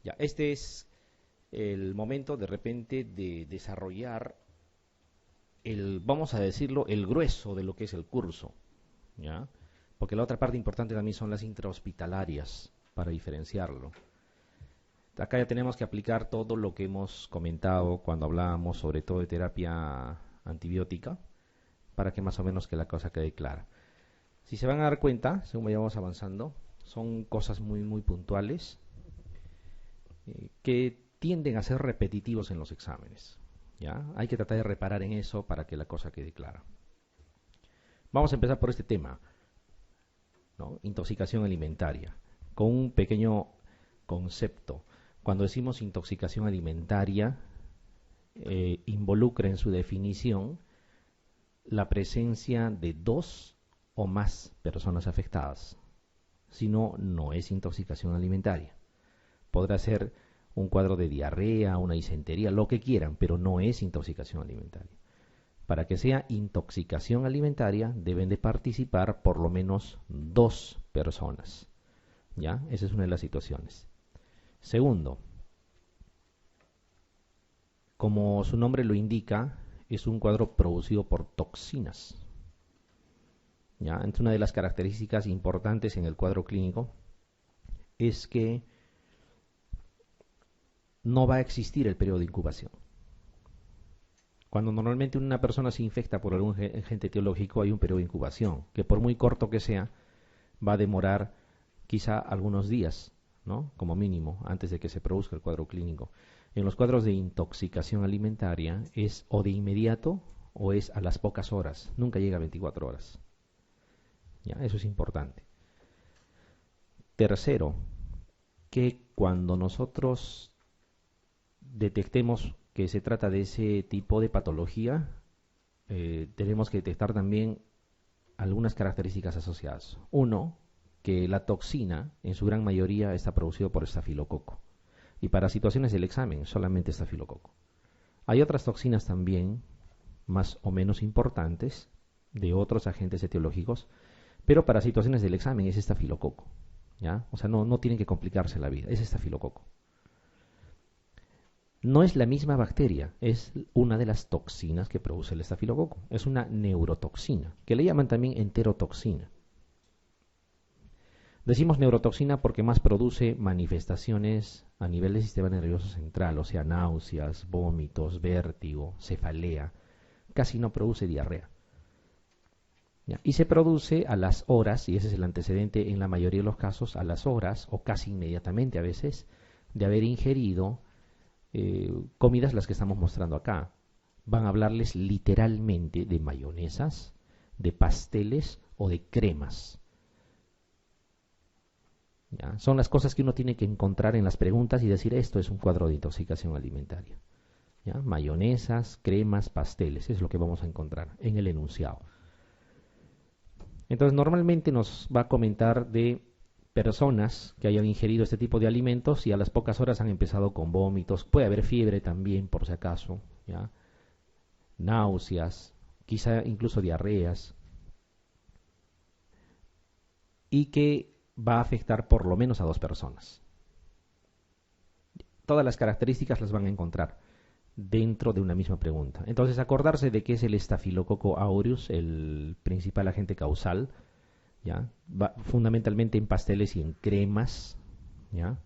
Ya, este es el momento de repente de desarrollar vamos a decirlo, el grueso de lo que es el curso, ¿ya? Porque la otra parte importante también son las intrahospitalarias, para diferenciarlo. Acá ya tenemos que aplicar todo lo que hemos comentado cuando hablábamos sobre todo de terapia antibiótica, para que más o menos que la cosa quede clara. Si se van a dar cuenta, según vayamos avanzando, son cosas muy puntuales que tienden a ser repetitivos en los exámenes. ¿Ya? Hay que tratar de reparar en eso para que la cosa quede clara. Vamos a empezar por este tema, ¿no? Intoxicación alimentaria, con un pequeño concepto. Cuando decimos intoxicación alimentaria, involucra en su definición la presencia de dos o más personas afectadas. Si no, no es intoxicación alimentaria. Podrá ser un cuadro de diarrea, una disentería, lo que quieran, pero no es intoxicación alimentaria. Para que sea intoxicación alimentaria deben de participar por lo menos dos personas. ¿Ya? Esa es una de las situaciones. Segundo, como su nombre lo indica, es un cuadro producido por toxinas. ¿Ya? Entonces, una de las características importantes en el cuadro clínico es que no va a existir el periodo de incubación. Cuando normalmente una persona se infecta por algún agente etiológico, hay un periodo de incubación, que por muy corto que sea, va a demorar quizá algunos días, ¿no? Como mínimo, antes de que se produzca el cuadro clínico. En los cuadros de intoxicación alimentaria es o de inmediato o es a las pocas horas, nunca llega a 24 horas. ¿Ya? Eso es importante. Tercero, que cuando nosotros detectemos que se trata de ese tipo de patología, tenemos que detectar también algunas características asociadas. Uno, que la toxina en su gran mayoría está producida por estafilococo. Y para situaciones del examen, solamente estafilococo. Hay otras toxinas también, más o menos importantes, de otros agentes etiológicos, pero para situaciones del examen es estafilococo. ¿Ya? O sea, no tienen que complicarse la vida, es estafilococo. No es la misma bacteria, es una de las toxinas que produce el estafilococo. Es una neurotoxina, que le llaman también enterotoxina. Decimos neurotoxina porque más produce manifestaciones a nivel del sistema nervioso central, o sea, náuseas, vómitos, vértigo, cefalea. Casi no produce diarrea. ¿Ya? Y se produce a las horas, y ese es el antecedente en la mayoría de los casos, a las horas, o casi inmediatamente a veces, de haber ingerido comidas las que estamos mostrando acá. Van a hablarles literalmente de mayonesas, de pasteles o de cremas. ¿Ya? Son las cosas que uno tiene que encontrar en las preguntas y decir esto es un cuadro de intoxicación alimentaria. ¿Ya? Mayonesas, cremas, pasteles, es lo que vamos a encontrar en el enunciado. Entonces normalmente nos va a comentar de personas que hayan ingerido este tipo de alimentos y a las pocas horas han empezado con vómitos, puede haber fiebre también por si acaso, ¿ya? Náuseas, quizá incluso diarreas, y que va a afectar por lo menos a dos personas. Todas las características las van a encontrar dentro de una misma pregunta. Entonces acordarse de que es el Staphylococcus aureus el principal agente causal, ¿ya? Va fundamentalmente en pasteles y en cremas, ¿ya?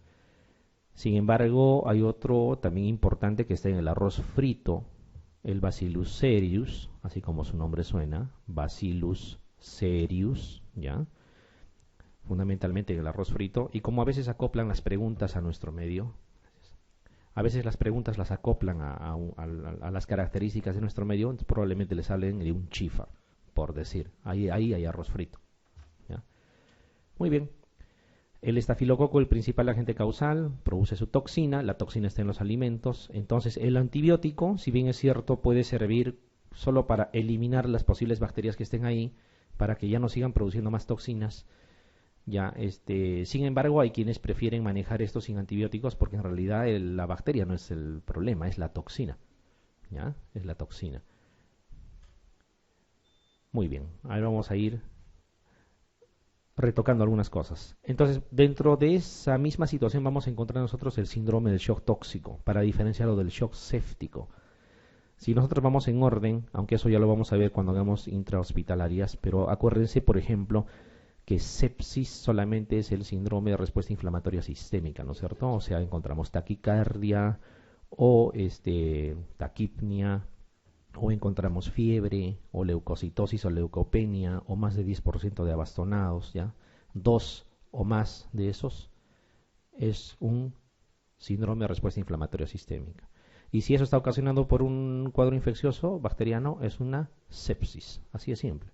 Sin embargo, hay otro también importante que está en el arroz frito, el Bacillus cereus, así como su nombre suena, Bacillus cereus, ¿ya? Fundamentalmente en el arroz frito, y como a veces acoplan las preguntas a nuestro medio, a veces las preguntas las acoplan a las características de nuestro medio, entonces probablemente les hablen de un chifa, por decir, ahí hay arroz frito, ¿ya? Muy bien. El estafilococo, el principal agente causal, produce su toxina, la toxina está en los alimentos, entonces el antibiótico, si bien es cierto, puede servir solo para eliminar las posibles bacterias que estén ahí, para que ya no sigan produciendo más toxinas. Ya, sin embargo, hay quienes prefieren manejar esto sin antibióticos porque en realidad la bacteria no es el problema, es la toxina. ¿Ya? Es la toxina. Muy bien, ahora vamos a ir retocando algunas cosas. Entonces, dentro de esa misma situación vamos a encontrar nosotros el síndrome del shock tóxico, para diferenciarlo del shock séptico. Si nosotros vamos en orden, aunque eso ya lo vamos a ver cuando hagamos intrahospitalarias, pero acuérdense, por ejemplo, que sepsis solamente es el síndrome de respuesta inflamatoria sistémica, ¿no es cierto? O sea, encontramos taquicardia o taquipnia, o encontramos fiebre, o leucocitosis o leucopenia, o más de 10% de abastonados, ¿ya? 2 o más de esos es un síndrome de respuesta inflamatoria sistémica. Y si eso está ocasionado por un cuadro infeccioso bacteriano, es una sepsis, así de simple,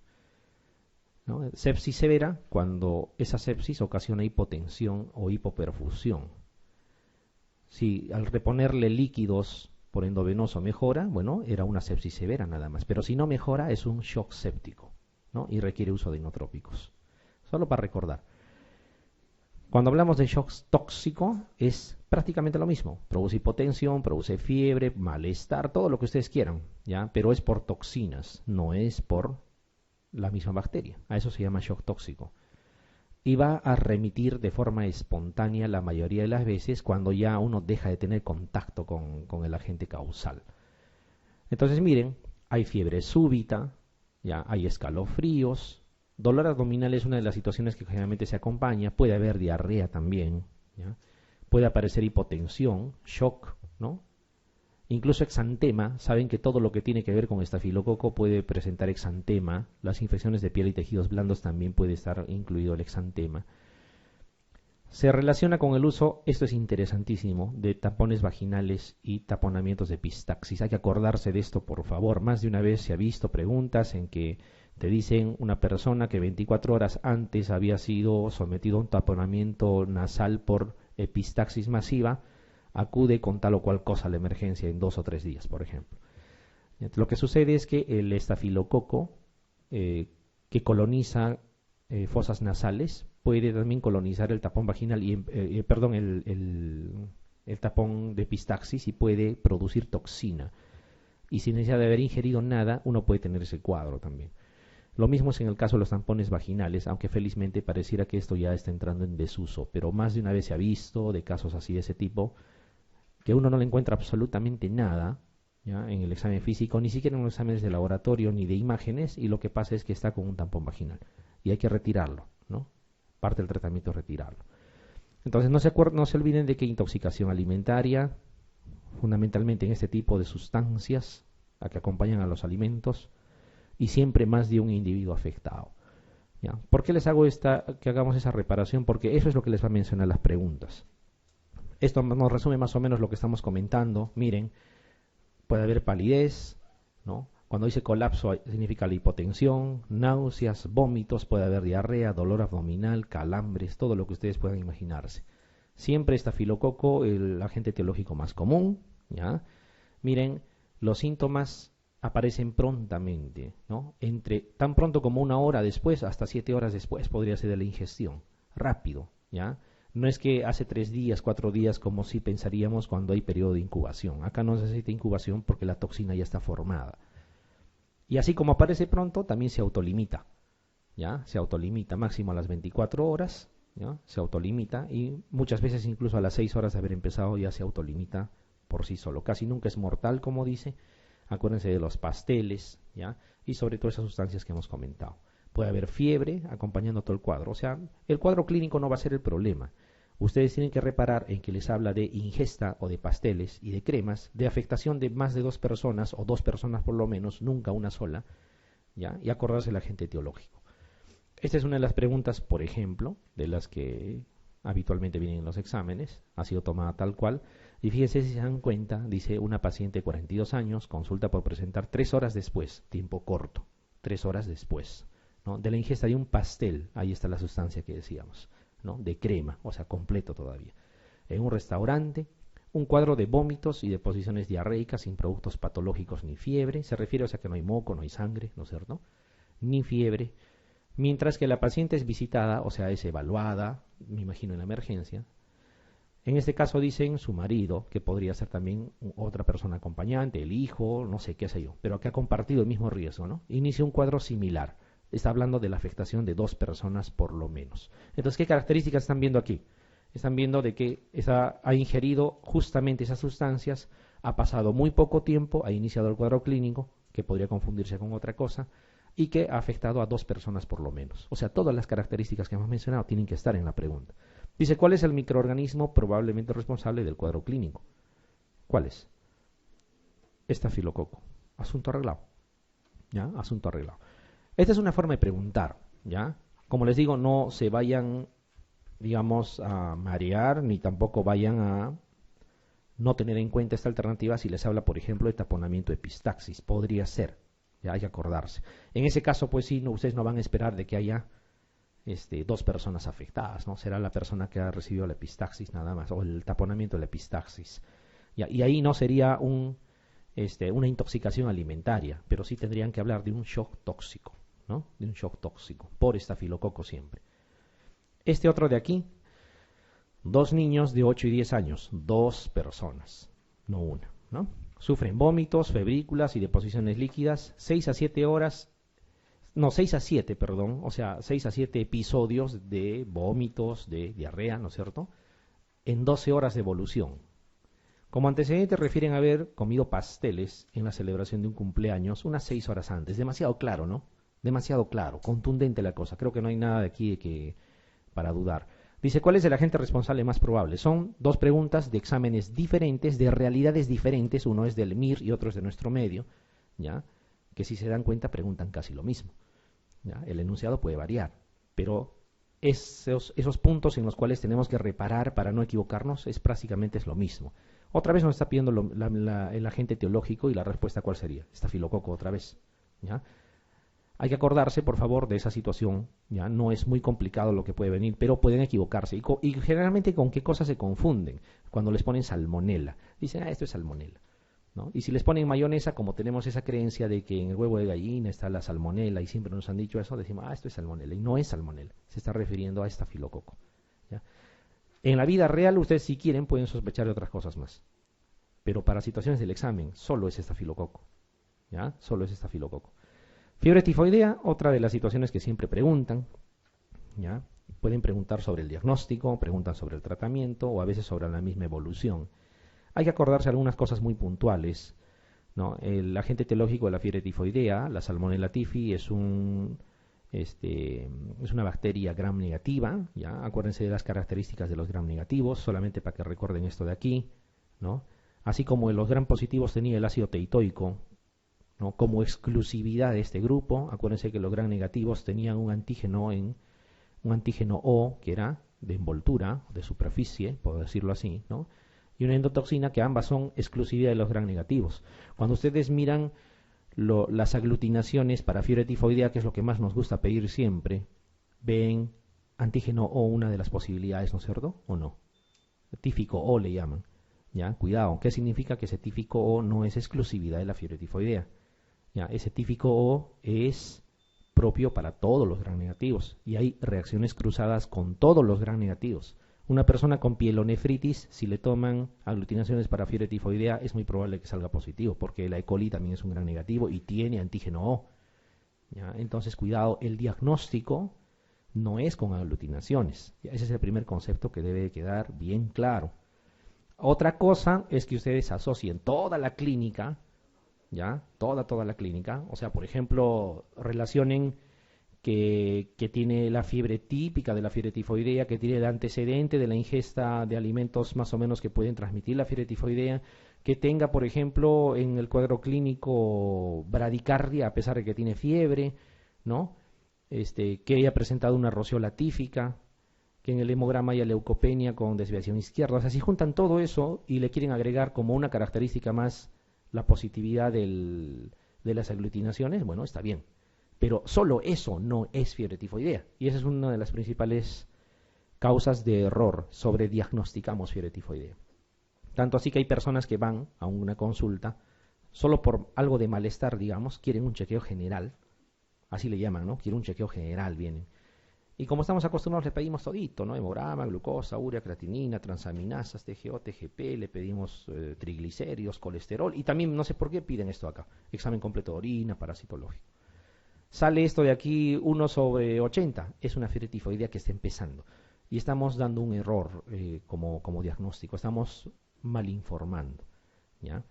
¿no? Sepsis severa cuando esa sepsis ocasiona hipotensión o hipoperfusión. Si al reponerle líquidos por endovenoso mejora, bueno, era una sepsis severa nada más. Pero si no mejora, es un shock séptico, ¿no? Y requiere uso de inotrópicos. Solo para recordar. Cuando hablamos de shock tóxico, es prácticamente lo mismo. Produce hipotensión, produce fiebre, malestar, todo lo que ustedes quieran, ¿ya? Pero es por toxinas, no es por la misma bacteria. A eso se llama shock tóxico. Y va a remitir de forma espontánea la mayoría de las veces cuando ya uno deja de tener contacto con el agente causal. Entonces miren, hay fiebre súbita, ya hay escalofríos, dolor abdominal es una de las situaciones que generalmente se acompaña, puede haber diarrea también, ¿ya? Puede aparecer hipotensión, shock, ¿no? Incluso exantema, saben que todo lo que tiene que ver con estafilococo puede presentar exantema, las infecciones de piel y tejidos blandos también puede estar incluido el exantema. Se relaciona con el uso, esto es interesantísimo, de tapones vaginales y taponamientos de epistaxis. Hay que acordarse de esto, por favor. Más de una vez se ha visto preguntas en que te dicen una persona que 24 horas antes había sido sometido a un taponamiento nasal por epistaxis masiva, acude con tal o cual cosa a la emergencia en 2 o 3 días, por ejemplo. Lo que sucede es que el estafilococo que coloniza fosas nasales puede también colonizar el tapón vaginal y el tapón de epistaxis y puede producir toxina. Y sin necesidad de haber ingerido nada, uno puede tener ese cuadro también. Lo mismo es en el caso de los tampones vaginales, aunque felizmente pareciera que esto ya está entrando en desuso, pero más de una vez se ha visto de casos así de ese tipo, que uno no le encuentra absolutamente nada, ¿ya? En el examen físico, ni siquiera en los exámenes de laboratorio ni de imágenes, y lo que pasa es que está con un tampón vaginal y hay que retirarlo, ¿no? Parte del tratamiento es retirarlo. Entonces no se olviden de que intoxicación alimentaria, fundamentalmente en este tipo de sustancias a que acompañan a los alimentos, y siempre más de un individuo afectado, ¿ya? ¿Por qué les hago que hagamos esa reparación? Porque eso es lo que les va a mencionar las preguntas. Esto nos resume más o menos lo que estamos comentando. Miren, puede haber palidez, ¿no? Cuando dice colapso significa la hipotensión, náuseas, vómitos, puede haber diarrea, dolor abdominal, calambres, todo lo que ustedes puedan imaginarse. Siempre estafilococo, el agente etiológico más común, ¿ya? Miren, los síntomas aparecen prontamente, ¿no? Tan pronto como 1 hora después hasta 7 horas después podría ser de la ingestión. Rápido, ¿ya? No es que hace 3 días, 4 días, como si pensaríamos cuando hay periodo de incubación. Acá no se necesita incubación porque la toxina ya está formada. Y así como aparece pronto, también se autolimita, ¿ya? Se autolimita máximo a las 24 horas, ¿ya? Se autolimita y muchas veces incluso a las 6 horas de haber empezado ya se autolimita por sí solo. Casi nunca es mortal, como dice. Acuérdense de los pasteles, ¿ya? Y sobre todo esas sustancias que hemos comentado. Puede haber fiebre acompañando todo el cuadro. O sea, el cuadro clínico no va a ser el problema. Ustedes tienen que reparar en que les habla de ingesta o de pasteles y de cremas, de afectación de más de 2 personas o 2 personas por lo menos, nunca una sola, ¿ya? Y acordarse del agente etiológico. Esta es una de las preguntas, por ejemplo, de las que habitualmente vienen en los exámenes, ha sido tomada tal cual. Y fíjense si se dan cuenta, dice una paciente de 42 años, consulta por presentar 3 horas después, tiempo corto, 3 horas después, ¿no? De la ingesta de un pastel, ahí está la sustancia que decíamos, ¿no? De crema, o sea, completo todavía. En un restaurante, un cuadro de vómitos y de posiciones diarreicas sin productos patológicos ni fiebre, se refiere, o sea, que no hay moco, no hay sangre, ¿no es cierto? Ni fiebre. Mientras que la paciente es visitada, o sea, es evaluada, me imagino en la emergencia. En este caso dicen su marido, que podría ser también otra persona acompañante, el hijo, no sé qué sé yo, pero que ha compartido el mismo riesgo, ¿no? Inicia un cuadro similar, está hablando de la afectación de 2 personas por lo menos. Entonces, ¿qué características están viendo aquí? Están viendo de que ha ingerido justamente esas sustancias, ha pasado muy poco tiempo, ha iniciado el cuadro clínico, que podría confundirse con otra cosa, y que ha afectado a 2 personas por lo menos. O sea, todas las características que hemos mencionado tienen que estar en la pregunta. Dice, ¿cuál es el microorganismo probablemente responsable del cuadro clínico? ¿Cuál es? Estafilococo. Asunto arreglado. ¿Ya? Asunto arreglado. Esta es una forma de preguntar, ¿ya? Como les digo, no se vayan, digamos, a marear, ni tampoco vayan a no tener en cuenta esta alternativa si les habla, por ejemplo, de taponamiento epistaxis. Podría ser, ya hay que acordarse. En ese caso, pues sí, no, ustedes no van a esperar de que haya 2 personas afectadas, ¿no? Será la persona que ha recibido la epistaxis nada más, o el taponamiento de la epistaxis. ¿Ya? Y ahí no sería una intoxicación alimentaria, pero sí tendrían que hablar de un shock tóxico, ¿no? De un shock tóxico, por estafilococo siempre. Este otro de aquí, 2 niños de 8 y 10 años, 2 personas, no una, ¿no? Sufren vómitos, febrículas y deposiciones líquidas, 6 a 7 horas, no, 6 a 7, perdón, o sea, 6 a 7 episodios de vómitos, de diarrea, ¿no es cierto?, en 12 horas de evolución. Como antecedente refieren haber comido pasteles en la celebración de un cumpleaños unas 6 horas antes. Demasiado claro, ¿no? Demasiado claro, contundente la cosa. Creo que no hay nada de aquí para dudar. Dice, ¿cuál es el agente responsable más probable? Son 2 preguntas de exámenes diferentes, de realidades diferentes. Uno es del MIR y otro es de nuestro medio, ¿ya? Que si se dan cuenta preguntan casi lo mismo, ¿ya? El enunciado puede variar, pero esos puntos en los cuales tenemos que reparar para no equivocarnos prácticamente es lo mismo. Otra vez nos está pidiendo el agente teológico y la respuesta ¿cuál sería? Estafilococo otra vez, ¿ya? Hay que acordarse, por favor, de esa situación, ¿ya? No es muy complicado lo que puede venir, pero pueden equivocarse. Y generalmente, ¿con qué cosas se confunden? Cuando les ponen salmonela. Dicen, esto es salmonela, ¿no? Y si les ponen mayonesa, como tenemos esa creencia de que en el huevo de gallina está la salmonela y siempre nos han dicho eso, decimos, esto es salmonela. Y no es salmonela, se está refiriendo a estafilococo, ¿ya? En la vida real, ustedes si quieren pueden sospechar de otras cosas más. Pero para situaciones del examen, solo es estafilococo, ¿ya? Solo es estafilococo. Fiebre tifoidea, otra de las situaciones que siempre preguntan, ¿ya? Pueden preguntar sobre el diagnóstico, preguntan sobre el tratamiento o a veces sobre la misma evolución. Hay que acordarse algunas cosas muy puntuales, ¿no? El agente etiológico de la fiebre tifoidea, la Salmonella tifi, es una bacteria gram negativa, ¿ya? Acuérdense de las características de los gram negativos, solamente para que recuerden esto de aquí, ¿no? Así como los gram positivos tenía el ácido teitoico, ¿no? Como exclusividad de este grupo, acuérdense que los gram negativos tenían un antígeno O, que era de envoltura, de superficie, por decirlo así, ¿no? Y una endotoxina, que ambas son exclusividad de los gram negativos. Cuando ustedes miran las aglutinaciones para fiebre tifoidea, que es lo que más nos gusta pedir siempre, ven antígeno O una de las posibilidades, ¿no es cierto? ¿O no? Tífico O le llaman, ¿ya? Cuidado, ¿qué significa? Que ese tífico O no es exclusividad de la fiebre tifoidea, ¿ya? Ese tífico O es propio para todos los gram negativos y hay reacciones cruzadas con todos los gram negativos. Una persona con pielonefritis, si le toman aglutinaciones para fiebre tifoidea, es muy probable que salga positivo, porque la E. coli también es un gram negativo y tiene antígeno O, ¿ya? Entonces, cuidado, el diagnóstico no es con aglutinaciones. Ese es el primer concepto que debe quedar bien claro. Otra cosa es que ustedes asocien toda la clínica, ¿ya? Toda la clínica, o sea, por ejemplo, relacionen que tiene la fiebre típica de la fiebre tifoidea, que tiene el antecedente de la ingesta de alimentos más o menos que pueden transmitir la fiebre tifoidea, que tenga, por ejemplo, en el cuadro clínico bradicardia a pesar de que tiene fiebre, ¿no? Que haya presentado una rociola tífica, que en el hemograma haya leucopenia con desviación izquierda. O sea, si juntan todo eso y le quieren agregar como una característica más la positividad de las aglutinaciones, bueno, está bien. Pero solo eso no es fiebre tifoidea. Y esa es una de las principales causas de error. Sobrediagnosticamos fiebre tifoidea. Tanto así que hay personas que van a una consulta solo por algo de malestar, digamos, quieren un chequeo general. Así le llaman, ¿no? Quieren un chequeo general, vienen. Y como estamos acostumbrados, le pedimos todito, ¿no? Hemograma, glucosa, urea, creatinina, transaminasas, TGO, TGP, le pedimos triglicéridos, colesterol. Y también, no sé por qué piden esto acá. Examen completo de orina, parasitológico. Sale esto de aquí 1/80, es una fiebre tifoidea que está empezando. Y estamos dando un error como diagnóstico, estamos mal informando. ¿Ya?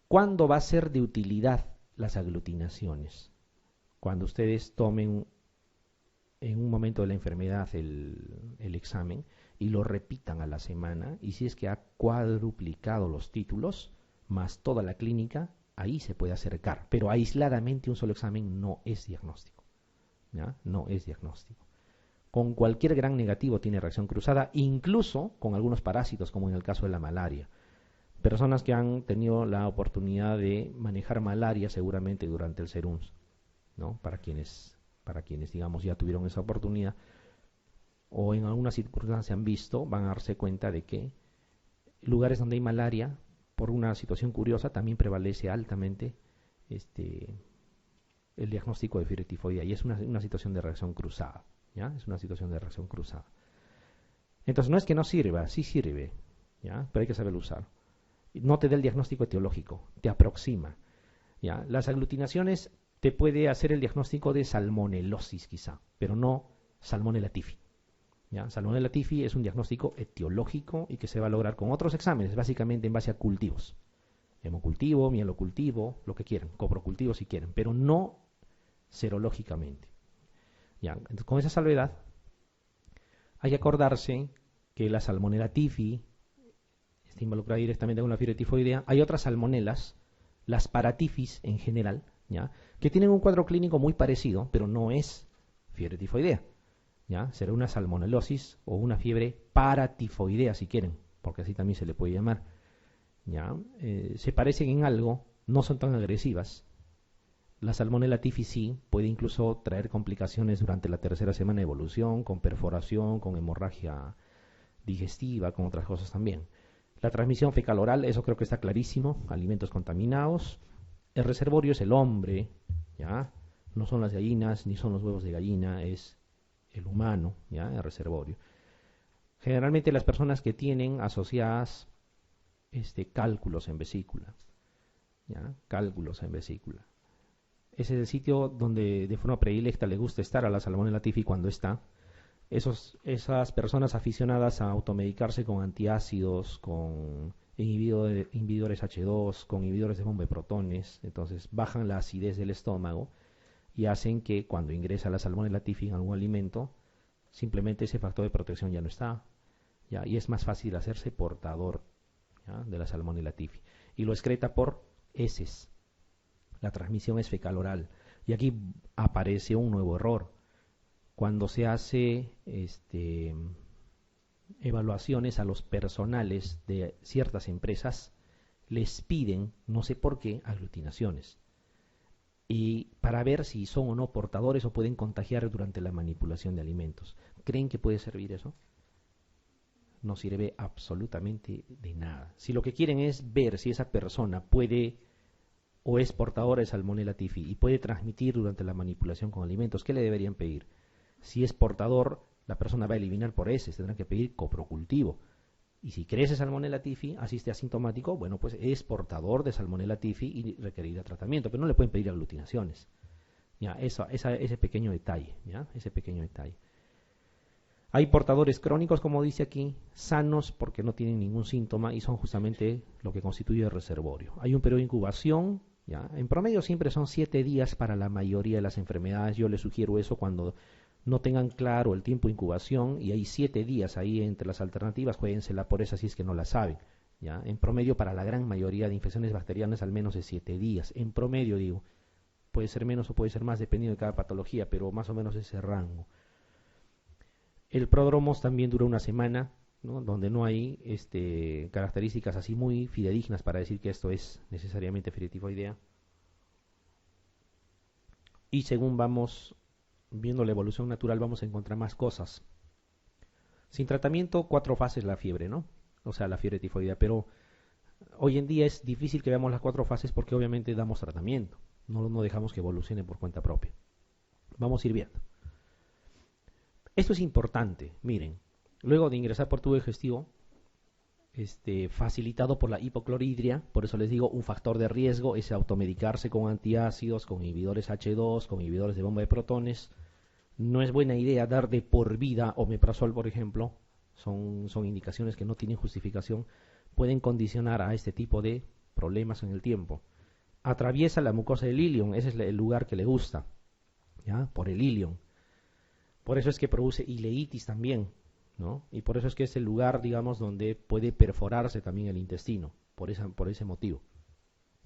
¿Cuándo va a ser de utilidad las aglutinaciones? Cuando ustedes tomen en un momento de la enfermedad el examen y lo repitan a la semana, y si es que ha cuadruplicado los títulos, más toda la clínica, ahí se puede acercar. Pero aisladamente un solo examen no es diagnóstico. ¿Ya? No es diagnóstico. Con cualquier gran negativo tiene reacción cruzada, incluso con algunos parásitos, como en el caso de la malaria. Personas que han tenido la oportunidad de manejar malaria seguramente durante el SERUMS, ¿no? Para quienes digamos ya tuvieron esa oportunidad o en alguna circunstancia han visto, van a darse cuenta de que lugares donde hay malaria, por una situación curiosa, también prevalece altamente el diagnóstico de fiebre tifoidea, y es una situación de reacción cruzada, ¿ya? Es una situación de reacción cruzada. Entonces no es que no sirva, sí sirve, ¿ya? Pero hay que saberlo usar. No te da el diagnóstico etiológico, te aproxima, ¿ya? Las aglutinaciones te puede hacer el diagnóstico de salmonelosis quizá, pero no salmonella typhi. ¿Ya? Salmonella typhi es un diagnóstico etiológico y que se va a lograr con otros exámenes, básicamente en base a cultivos. Hemocultivo, mielocultivo, lo que quieran, coprocultivo si quieren, pero no serológicamente. ¿Ya? Entonces, con esa salvedad, hay que acordarse que la salmonella typhi está involucrada directamente con la fiebre tifoidea. Hay otras salmonelas, las paratifis en general, ¿ya? Que tienen un cuadro clínico muy parecido, pero no es fiebre tifoidea. ¿Ya? Será una salmonelosis o una fiebre paratifoidea si quieren, porque así también se le puede llamar. ¿Ya? Se parecen en algo, no son tan agresivas. La salmonella typhi sí puede incluso traer complicaciones durante la tercera semana de evolución, con perforación, con hemorragia digestiva, con otras cosas también. La transmisión fecal oral, eso creo que está clarísimo, alimentos contaminados. El reservorio es el hombre, ¿ya? No son las gallinas, ni son los huevos de gallina, es el humano, ¿ya? El reservorio. Generalmente las personas que tienen asociadas cálculos en vesícula, ¿ya? Cálculos en vesícula. Ese es el sitio donde de forma predilecta le gusta estar a la salmonella typhi cuando está. Esas personas aficionadas a automedicarse con antiácidos, con inhibidores H2, con inhibidores de bomba de protones, entonces bajan la acidez del estómago y hacen que cuando ingresa la salmonella typhi en algún alimento, simplemente ese factor de protección ya no está, ¿ya? Y es más fácil hacerse portador, ¿ya? De la salmonella typhi. Y lo excreta por heces. La transmisión es fecal oral. Y aquí aparece un nuevo error. Cuando se hace evaluaciones a los personales de ciertas empresas, les piden, no sé por qué, aglutinaciones. Y para ver si son o no portadores o pueden contagiar durante la manipulación de alimentos. ¿Creen que puede servir eso? No sirve absolutamente de nada. Si lo que quieren es ver si esa persona puede o es portadora de salmonella typhi y puede transmitir durante la manipulación con alimentos, ¿qué le deberían pedir? Si es portador, la persona va a eliminar por heces, tendrán que pedir coprocultivo. Y si crece salmonella typhi, asiste asintomático, bueno, pues es portador de salmonella typhi y requerirá tratamiento, pero no le pueden pedir aglutinaciones. Ya, ese pequeño detalle, ¿ya? Ese pequeño detalle. Hay portadores crónicos, como dice aquí, sanos porque no tienen ningún síntoma y son justamente lo que constituye el reservorio. Hay un periodo de incubación, ¿ya? En promedio siempre son 7 días para la mayoría de las enfermedades. Yo les sugiero eso cuando no tengan claro el tiempo de incubación y hay 7 días ahí entre las alternativas, juéguensela por esa si es que no la saben, ¿ya? En promedio para la gran mayoría de infecciones bacterianas al menos es 7 días, en promedio digo, puede ser menos o puede ser más dependiendo de cada patología, pero más o menos ese rango. El prodromos también dura una semana, ¿no? Donde no hay características así muy fidedignas para decir que esto es necesariamente fiebre tifoidea. Y según vamos viendo la evolución natural vamos a encontrar más cosas. Sin tratamiento, 4 fases la fiebre, ¿no? O sea, la fiebre tifoidea, pero hoy en día es difícil que veamos las 4 fases porque obviamente damos tratamiento, no dejamos que evolucione por cuenta propia. Vamos a ir viendo. Esto es importante, miren, luego de ingresar por tubo digestivo, facilitado por la hipocloridria. Por eso les digo, un factor de riesgo es automedicarse con antiácidos, con inhibidores H2, con inhibidores de bomba de protones. No es buena idea dar de por vida omeprazol, por ejemplo. Son indicaciones que no tienen justificación. Pueden condicionar a este tipo de problemas en el tiempo. Atraviesa la mucosa del ilion, ese es el lugar que le gusta, ¿ya? Por el ilion. Por eso es que produce ileitis también, ¿no? Y por eso es que es el lugar, digamos, donde puede perforarse también el intestino, por ese motivo.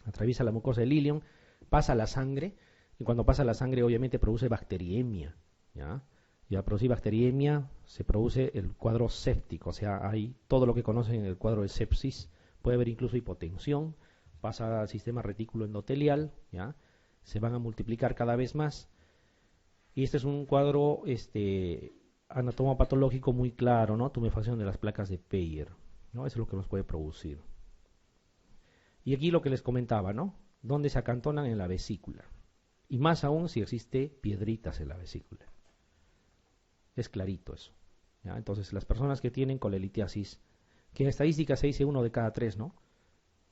Atraviesa la mucosa del ilion, pasa a la sangre, y cuando pasa a la sangre obviamente produce bacteriemia, ¿ya? Y al producir bacteriemia se produce el cuadro séptico, o sea, hay todo lo que conocen en el cuadro de sepsis, puede haber incluso hipotensión, pasa al sistema retículo endotelial, ¿ya? Se van a multiplicar cada vez más, y este es un cuadro anatomopatológico muy claro, ¿no? Tumefacción de las placas de Peyer, ¿no? Eso es lo que nos puede producir. Y aquí lo que les comentaba, ¿no? Donde se acantonan en la vesícula. Y más aún si existe piedritas en la vesícula. Es clarito eso, ¿ya? Entonces, las personas que tienen colelitiasis, que en estadística se dice 1 de cada 3, ¿no?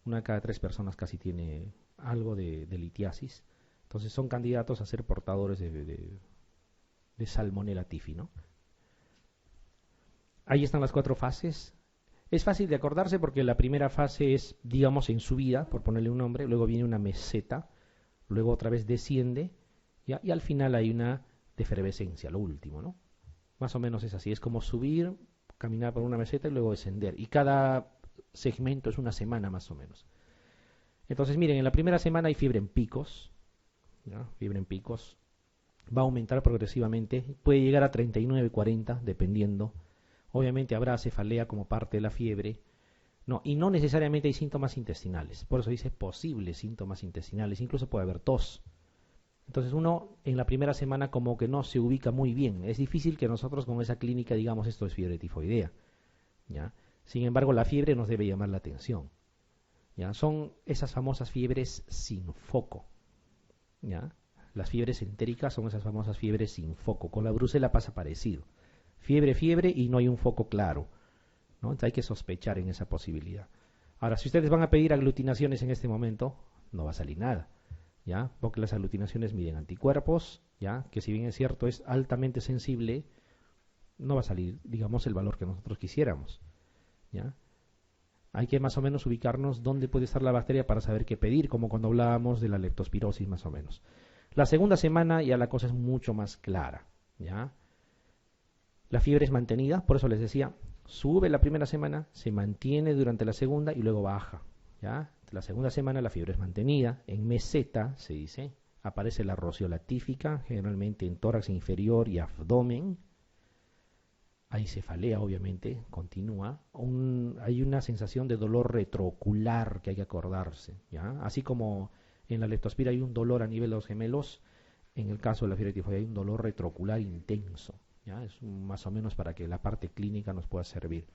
1 de cada 3 personas casi tiene algo de litiasis. Entonces, son candidatos a ser portadores de Salmonella typhi, ¿no? Ahí están las 4 fases. Es fácil de acordarse porque la primera fase es, digamos, en subida, por ponerle un nombre, luego viene una meseta, luego otra vez desciende, ¿ya? Y al final hay una defervescencia, lo último, ¿no? Más o menos es así, es como subir, caminar por una meseta y luego descender. Y cada segmento es una semana más o menos. Entonces, miren, en la primera semana hay fiebre en picos, ¿ya? Fiebre en picos, va a aumentar progresivamente, puede llegar a 39, 40, dependiendo. Obviamente habrá cefalea como parte de la fiebre, no, y no necesariamente hay síntomas intestinales, por eso dice posibles síntomas intestinales, incluso puede haber tos. Entonces uno en la primera semana como que no se ubica muy bien, es difícil que nosotros con esa clínica digamos esto es fiebre tifoidea, ¿ya? Sin embargo la fiebre nos debe llamar la atención, ¿ya? Son esas famosas fiebres sin foco, ¿ya? Las fiebres entéricas son esas famosas fiebres sin foco, con la brucela pasa parecido. Fiebre, fiebre y no hay un foco claro, ¿no? Entonces hay que sospechar en esa posibilidad. Ahora, si ustedes van a pedir aglutinaciones en este momento, no va a salir nada, ¿ya? Porque las aglutinaciones miden anticuerpos, ¿ya? Que si bien es cierto es altamente sensible, no va a salir, digamos, el valor que nosotros quisiéramos, ¿ya? Hay que más o menos ubicarnos dónde puede estar la bacteria para saber qué pedir, como cuando hablábamos de la leptospirosis más o menos. La segunda semana ya la cosa es mucho más clara, ¿ya? La fiebre es mantenida, por eso les decía, sube la primera semana, se mantiene durante la segunda y luego baja, ¿ya? La segunda semana la fiebre es mantenida, en meseta se dice, aparece la rociola tífica, generalmente en tórax inferior y abdomen, hay cefalea obviamente, continúa, hay una sensación de dolor retroocular que hay que acordarse, ¿ya? Así como en la leptospira hay un dolor a nivel de los gemelos, en el caso de la fiebre tifoidea hay un dolor retroocular intenso, ¿ya? Es más o menos para que la parte clínica nos pueda servir.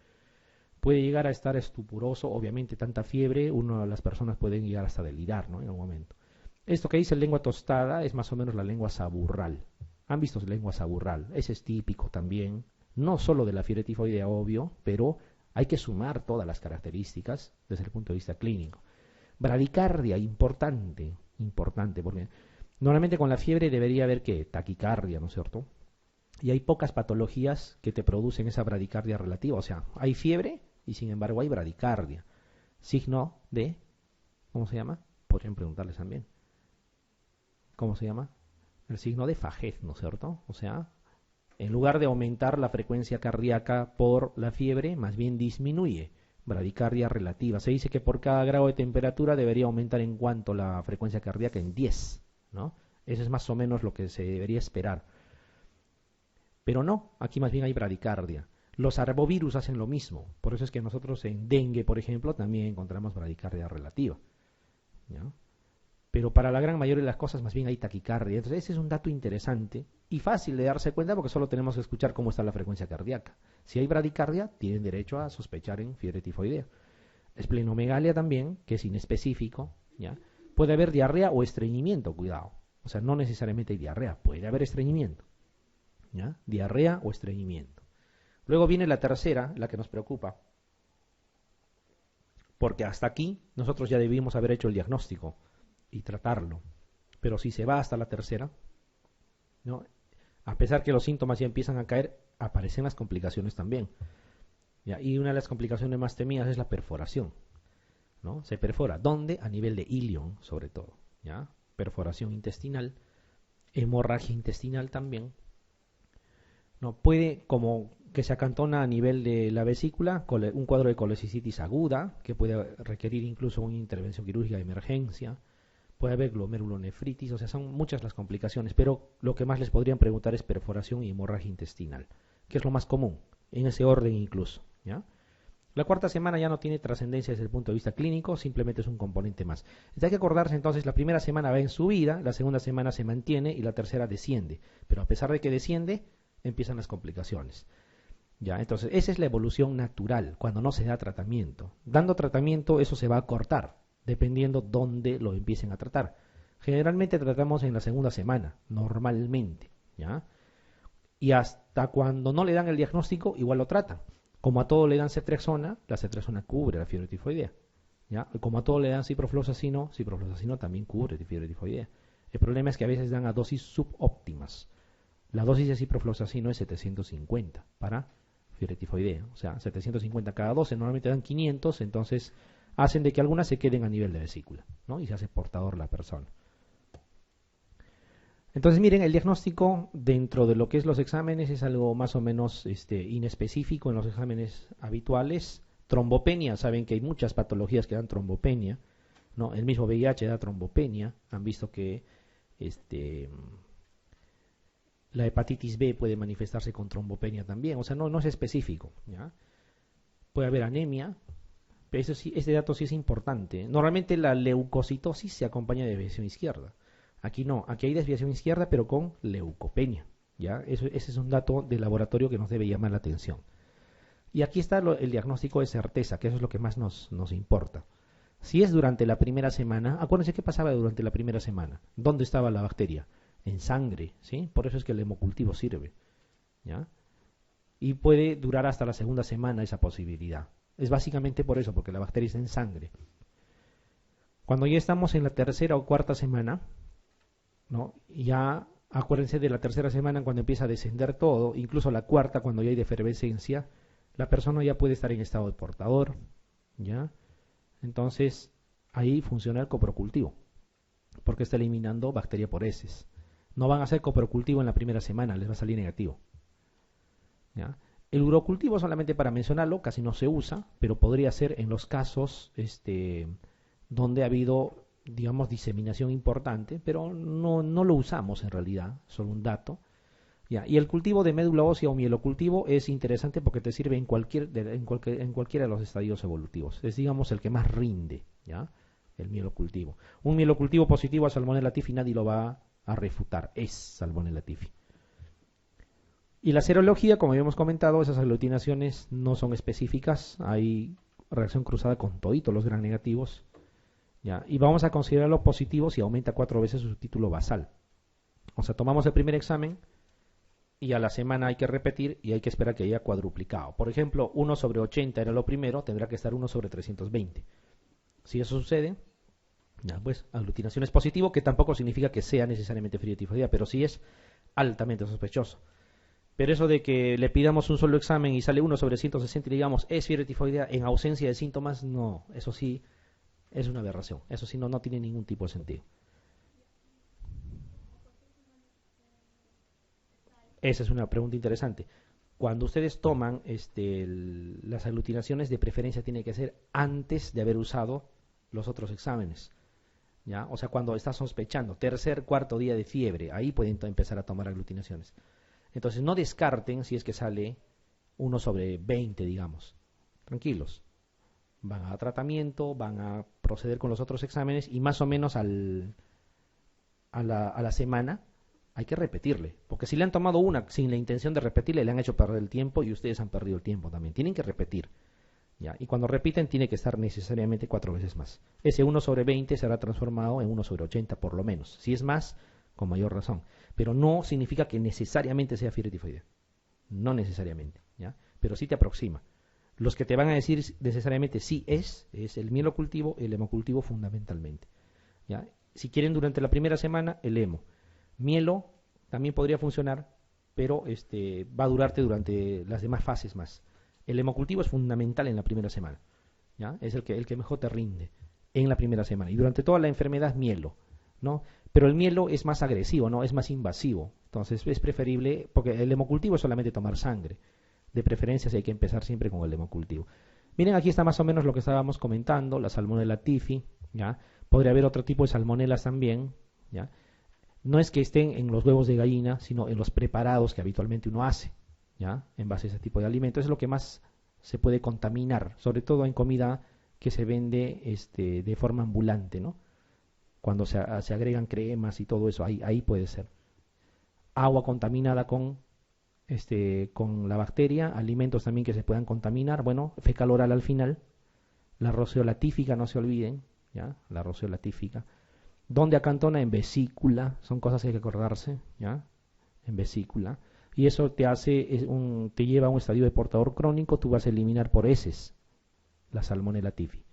Puede llegar a estar estupuroso, obviamente tanta fiebre, las personas pueden llegar hasta delirar, ¿no? En un momento. Esto que dice lengua tostada es más o menos la lengua saburral. ¿Han visto lengua saburral? Ese es típico también, no solo de la fiebre tifoidea, obvio, pero hay que sumar todas las características desde el punto de vista clínico. Bradicardia, importante, porque normalmente con la fiebre debería haber que taquicardia, ¿no es cierto? Y hay pocas patologías que te producen esa bradicardia relativa. O sea, hay fiebre y sin embargo hay bradicardia. Signo de, ¿cómo se llama? Podrían preguntarles también. ¿Cómo se llama? El signo de fajez, ¿no es cierto? O sea, en lugar de aumentar la frecuencia cardíaca por la fiebre, más bien disminuye. Bradicardia relativa. Se dice que por cada grado de temperatura debería aumentar en cuanto la frecuencia cardíaca en 10, ¿no? Eso es más o menos lo que se debería esperar. Pero no, aquí más bien hay bradicardia. Los arbovirus hacen lo mismo. Por eso es que nosotros en dengue, por ejemplo, también encontramos bradicardia relativa, ¿ya? Pero para la gran mayoría de las cosas más bien hay taquicardia. Entonces ese es un dato interesante y fácil de darse cuenta porque solo tenemos que escuchar cómo está la frecuencia cardíaca. Si hay bradicardia, tienen derecho a sospechar en fiebre tifoidea. Esplenomegalia también, que es inespecífico, ¿ya? Puede haber diarrea o estreñimiento, cuidado. O sea, no necesariamente hay diarrea, puede haber estreñimiento, ¿ya? Diarrea o estreñimiento. Luego viene la tercera, la que nos preocupa, porque hasta aquí nosotros ya debimos haber hecho el diagnóstico y tratarlo. Pero si se va hasta la tercera, ¿no? A pesar que los síntomas ya empiezan a caer, aparecen las complicaciones también. ¿Ya? Y una de las complicaciones más temidas es la perforación, ¿no? Se perfora. ¿Dónde? A nivel de ilion, sobre todo. ¿Ya? Perforación intestinal, hemorragia intestinal también. ¿No? Puede, como que se acantona a nivel de la vesícula, un cuadro de colecicitis aguda, que puede requerir incluso una intervención quirúrgica de emergencia. Puede haber glomerulonefritis, o sea, son muchas las complicaciones, pero lo que más les podrían preguntar es perforación y hemorragia intestinal, que es lo más común, en ese orden incluso, ¿ya? La cuarta semana ya no tiene trascendencia desde el punto de vista clínico, simplemente es un componente más. Hay que acordarse entonces, la primera semana va en subida, la segunda semana se mantiene y la tercera desciende, pero a pesar de que desciende, empiezan las complicaciones. Ya, entonces esa es la evolución natural, cuando no se da tratamiento. Dando tratamiento eso se va a cortar, dependiendo dónde lo empiecen a tratar. Generalmente tratamos en la segunda semana, normalmente, ¿ya? Y hasta cuando no le dan el diagnóstico, igual lo tratan. Como a todo le dan ceftriaxona, la ceftriaxona cubre la fiebre tifoidea, ¿ya? Y como a todo le dan ciprofloxacino, ciprofloxacino también cubre la fiebre tifoidea. El problema es que a veces dan a dosis subóptimas. La dosis de ciprofloxacino es 750 para fiebre tifoidea, o sea, 750 cada 12, normalmente dan 500, entonces hacen de que algunas se queden a nivel de vesícula, ¿no? Y se hace portador la persona. Entonces, miren, el diagnóstico dentro de lo que es los exámenes es algo más o menos inespecífico en los exámenes habituales. Trombopenia, saben que hay muchas patologías que dan trombopenia, ¿no? El mismo VIH da trombopenia. Han visto que la hepatitis B puede manifestarse con trombopenia también, o sea, no es específico, ¿ya? Puede haber anemia, pero eso sí, este dato sí es importante. Normalmente la leucocitosis se acompaña de desviación izquierda. Aquí no, aquí hay desviación izquierda pero con leucopenia, ¿ya? Ese es un dato de laboratorio que nos debe llamar la atención. Y aquí está el diagnóstico de certeza, que eso es lo que más nos importa. Si es durante la primera semana, acuérdense qué pasaba durante la primera semana. ¿Dónde estaba la bacteria? En sangre, ¿sí? Por eso es que el hemocultivo sirve, ¿ya? Y puede durar hasta la segunda semana esa posibilidad. Es básicamente por eso, porque la bacteria está en sangre. Cuando ya estamos en la tercera o cuarta semana, ¿no? Ya acuérdense de la tercera semana cuando empieza a descender todo, incluso la cuarta cuando ya hay defervescencia, la persona ya puede estar en estado de portador, ¿ya? Entonces, ahí funciona el coprocultivo, porque está eliminando bacteria por heces. No van a hacer coprocultivo en la primera semana, les va a salir negativo, ¿ya? El urocultivo, solamente para mencionarlo, casi no se usa, pero podría ser en los casos donde ha habido, digamos, diseminación importante, pero no lo usamos en realidad, solo un dato. ¿Ya? Y el cultivo de médula ósea o mielocultivo es interesante porque te sirve en cualquiera de los estadios evolutivos. Es, digamos, el que más rinde, ¿ya? El mielocultivo. Un mielocultivo positivo a Salmonella typhi nadie lo va a refutar, es Salmonella typhi. Y la serología, como habíamos comentado, esas aglutinaciones no son específicas, hay reacción cruzada con toditos los gram negativos, ¿ya? Y vamos a considerarlo positivo si aumenta 4 veces su título basal. O sea, tomamos el primer examen y a la semana hay que repetir y hay que esperar que haya cuadruplicado. Por ejemplo, 1 sobre 80 era lo primero, tendrá que estar 1 sobre 320. Si eso sucede, ya pues, aglutinación es positivo, que tampoco significa que sea necesariamente fiebre tifoidea, pero sí es altamente sospechoso. Pero eso de que le pidamos un solo examen y sale 1 sobre 160 y digamos es fiebre tifoidea en ausencia de síntomas, no, eso sí es una aberración, eso sí no tiene ningún tipo de sentido. Esa es una pregunta interesante. Cuando ustedes toman las aglutinaciones, de preferencia tiene que ser antes de haber usado los otros exámenes, ¿ya? O sea, cuando está sospechando, tercer, cuarto día de fiebre, ahí pueden empezar a tomar aglutinaciones. Entonces no descarten si es que sale 1 sobre 20, digamos. Tranquilos. Van a tratamiento, van a proceder con los otros exámenes y más o menos a la semana hay que repetirle. Porque si le han tomado una sin la intención de repetirle, le han hecho perder el tiempo y ustedes han perdido el tiempo también. Tienen que repetir, ¿ya? Y cuando repiten tiene que estar necesariamente 4 veces más. Ese 1 sobre 20 será transformado en 1 sobre 80 por lo menos. Si es más, con mayor razón. Pero no significa que necesariamente sea fiebre tifoidea. No necesariamente, ¿ya? Pero sí te aproxima. Los que te van a decir necesariamente sí es el mielocultivo, el hemocultivo fundamentalmente. ¿Ya? Si quieren durante la primera semana, el hemo. Mielo también podría funcionar, pero va a durarte durante las demás fases más. El hemocultivo es fundamental en la primera semana. ¿Ya? Es el que mejor te rinde en la primera semana. Y durante toda la enfermedad, mielo, ¿no? Pero el mielo es más agresivo, ¿no? Es más invasivo. Entonces es preferible, porque el hemocultivo es solamente tomar sangre. De preferencia, si hay que empezar siempre con el hemocultivo. Miren, aquí está más o menos lo que estábamos comentando, la Salmonella typhi, ¿ya? Podría haber otro tipo de salmonelas también, ¿ya? No es que estén en los huevos de gallina, sino en los preparados que habitualmente uno hace, ¿ya? En base a ese tipo de alimentos. Es lo que más se puede contaminar, sobre todo en comida que se vende de forma ambulante, ¿no? Cuando se agregan cremas y todo eso, ahí puede ser. Agua contaminada con la bacteria, alimentos también que se puedan contaminar, bueno, fecal oral al final, la roceola tífica, no se olviden, ¿ya? La roceola tífica. ¿Dónde acantona? En vesícula, son cosas que hay que acordarse, ¿ya? En vesícula. Y eso te lleva a un estadio de portador crónico, tú vas a eliminar por heces la Salmonella typhi.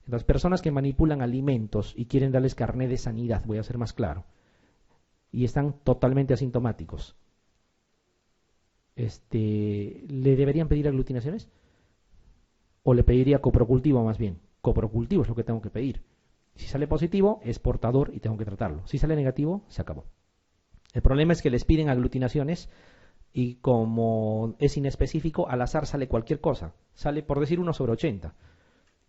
Las personas que manipulan alimentos y quieren darles carné de sanidad, voy a ser más claro, y están totalmente asintomáticos, ¿le deberían pedir aglutinaciones? ¿O le pediría coprocultivo más bien? Coprocultivo es lo que tengo que pedir. Si sale positivo, es portador y tengo que tratarlo. Si sale negativo, se acabó. El problema es que les piden aglutinaciones y como es inespecífico, al azar sale cualquier cosa. Sale, por decir, 1/80.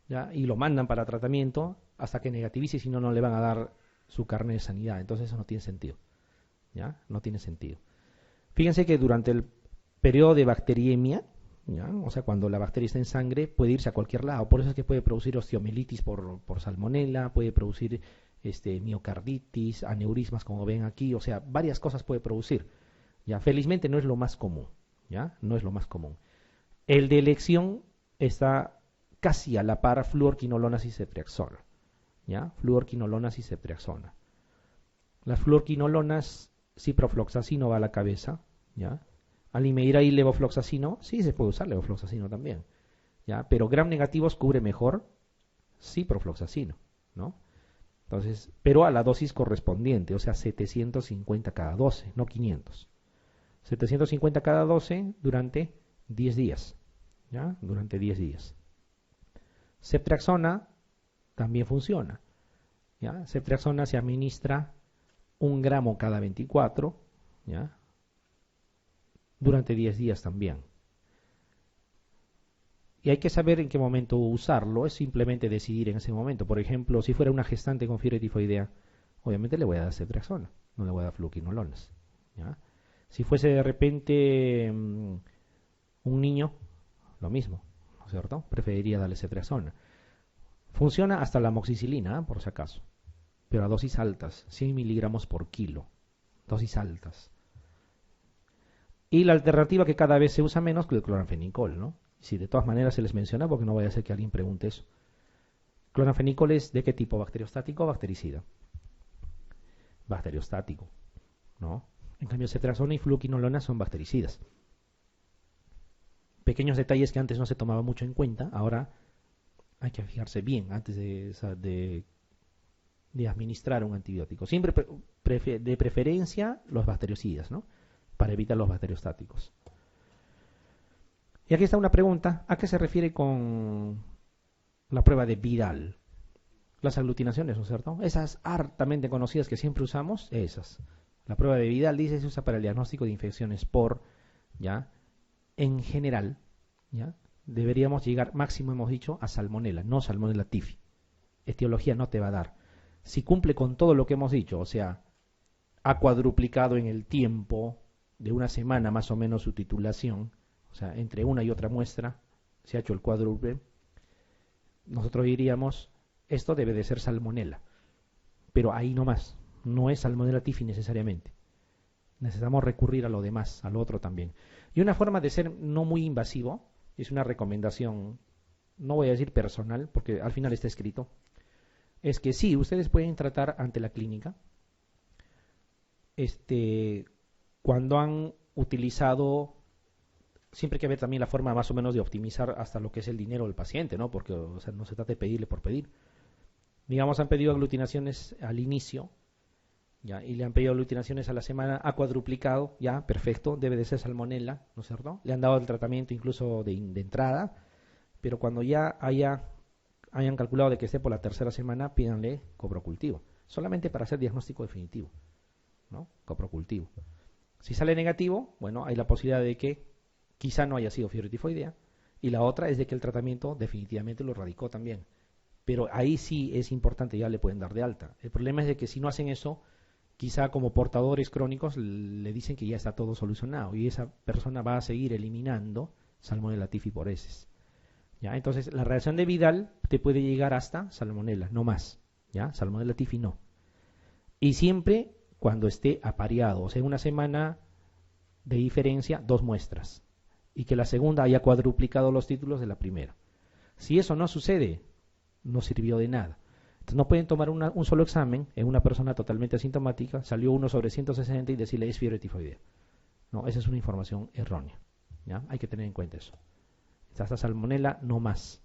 ¿Ya? Y lo mandan para tratamiento hasta que negativice, si no, no le van a dar su carné de sanidad. Entonces eso no tiene sentido. ¿Ya? No tiene sentido. Fíjense que durante el periodo de bacteriemia, ¿ya? O sea, cuando la bacteria está en sangre, puede irse a cualquier lado. Por eso es que puede producir osteomielitis por salmonela, puede producir miocarditis, aneurismas, como ven aquí. O sea, varias cosas puede producir. ¿Ya? Felizmente no es lo más común. ¿Ya? No es lo más común. El de elección está casi a la par fluorquinolonas y ceftriaxona. ¿Ya? Fluorquinolonas y ceftriaxona. Las fluorquinolonas, ciprofloxacino va a la cabeza. ¿Ya? Alimeira y levofloxacino, sí se puede usar levofloxacino también, ¿ya? Pero gram negativos cubre mejor ciprofloxacino, ¿no? Entonces, pero a la dosis correspondiente, o sea, 750 cada 12, no 500. 750 cada 12 durante 10 días, ¿ya? Durante 10 días. Ceftriaxona también funciona, ¿ya? Ceftriaxona se administra 1 gramo cada 24, ¿ya? Durante 10 días también. Y hay que saber en qué momento usarlo, es simplemente decidir en ese momento. Por ejemplo, si fuera una gestante con fiebre tifoidea, obviamente le voy a dar ceftriaxona, no le voy a dar fluoquinolonas, ¿ya? Si fuese de repente un niño, lo mismo, ¿no es cierto? Preferiría darle ceftriaxona. Funciona hasta la amoxicilina, por si acaso, pero a dosis altas, 100 miligramos por kilo, dosis altas. Y la alternativa que cada vez se usa menos que el cloranfenicol, ¿no? Si de todas maneras se les menciona, porque no vaya a ser que alguien pregunte eso. ¿Cloranfenicol es de qué tipo? ¿Bacteriostático o bactericida? Bacteriostático, ¿no? En cambio, ceftriaxona y fluoquinolona son bactericidas. Pequeños detalles que antes no se tomaba mucho en cuenta, ahora hay que fijarse bien antes de administrar un antibiótico. Siempre de preferencia los bactericidas, ¿no? Para evitar los bacteriostáticos. Y aquí está una pregunta, ¿a qué se refiere con la prueba de Vidal? Las aglutinaciones, ¿no es cierto? Esas hartamente conocidas que siempre usamos, esas. La prueba de Vidal dice se usa para el diagnóstico de infecciones ¿ya? En general, ¿ya? Deberíamos llegar, máximo hemos dicho, a Salmonella, no Salmonella typhi. Etiología no te va a dar. Si cumple con todo lo que hemos dicho, o sea, ha cuadruplicado en el tiempo de una semana más o menos su titulación, o sea, entre una y otra muestra se ha hecho el cuádruple, nosotros diríamos, esto debe de ser Salmonella, pero ahí no más, no es Salmonella typhi necesariamente. Necesitamos recurrir a lo demás, a lo otro también. Y una forma de ser no muy invasivo, es una recomendación, no voy a decir personal, porque al final está escrito, es que sí, ustedes pueden tratar ante la clínica, cuando han utilizado siempre hay que ver también la forma más o menos de optimizar hasta lo que es el dinero del paciente, ¿no? Porque, o sea, no se trata de pedirle por pedir. Digamos, han pedido aglutinaciones al inicio, ya, y le han pedido aglutinaciones a la semana, ha cuadruplicado, ya, perfecto, debe de ser salmonela, ¿no es cierto? Le han dado el tratamiento incluso de entrada, pero cuando ya hayan calculado de que esté por la tercera semana, pídanle coprocultivo, solamente para hacer diagnóstico definitivo, ¿no? Coprocultivo. Si sale negativo, bueno, hay la posibilidad de que quizá no haya sido fiebre tifoidea, y la otra es de que el tratamiento definitivamente lo radicó también. Pero ahí sí es importante, ya le pueden dar de alta. El problema es de que si no hacen eso, quizá como portadores crónicos le dicen que ya está todo solucionado y esa persona va a seguir eliminando Salmonella typhi por heces. ¿Ya? Entonces, la reacción de Vidal te puede llegar hasta Salmonella, no más. ¿Ya? Salmonella typhi no. Y siempre cuando esté apareado, o sea, una semana de diferencia, 2 muestras. Y que la segunda haya cuadruplicado los títulos de la primera. Si eso no sucede, no sirvió de nada. Entonces no pueden tomar un solo examen en una persona totalmente asintomática, salió 1/160 y decirle es fiebre tifoidea. No, esa es una información errónea. ¿Ya? Hay que tener en cuenta eso. Hasta salmonela no más.